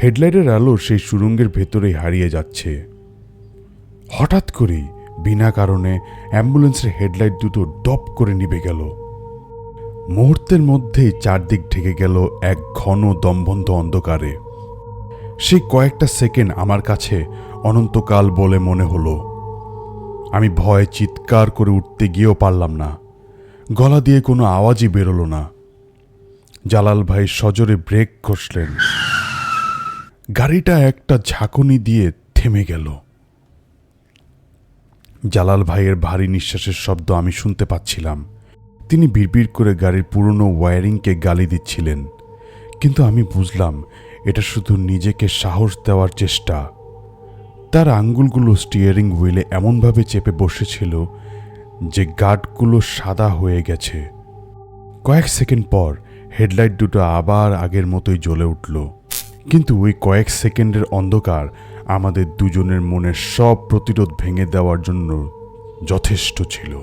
হেডলাইটের আলো সেই সুড়ঙ্গের ভেতরেই হারিয়ে যাচ্ছে। হঠাৎ করেই বিনা কারণে অ্যাম্বুলেন্সের হেডলাইট দুটো ডপ করে নিভে গেল। মুহূর্তের মধ্যেই চারদিক ঢেকে গেল এক ঘন দমবন্ধ অন্ধকারে। সেই কয়েকটা সেকেন্ড আমার কাছে অনন্তকাল বলে মনে হলো। আমি ভয়ে চিৎকার করে উঠতে গিয়েও পারলাম না। গলা দিয়ে কোনো আওয়াজই বেরোলো না। জালাল ভাই সজোরে ব্রেক কষলেন। গাড়িটা একটা ঝাঁকুনি দিয়ে থেমে গেল। জালাল ভাইয়ের ভারী নিঃশ্বাসের শব্দ আমি শুনতে পাচ্ছিলাম। তিনি বিড়বিড় করে গাড়ির পুরনো ওয়্যারিংকে গালি দিচ্ছিলেন, কিন্তু আমি বুঝলাম এটা শুধু নিজেকে সাহস দেওয়ার চেষ্টা। তার আঙ্গুলগুলো স্টিয়ারিং হুইলে এমনভাবে চেপে বসেছিল যে গার্ডগুলো সাদা হয়ে গেছে। কয়েক সেকেন্ড পর হেডলাইট দুটো আবার আগের মতোই জ্বলে উঠল, কিন্তু ওই কয়েক সেকেন্ডের অন্ধকার আমাদের দুজনের মনের সব প্রতিরোধ ভেঙে দেওয়ার জন্য যথেষ্ট ছিল।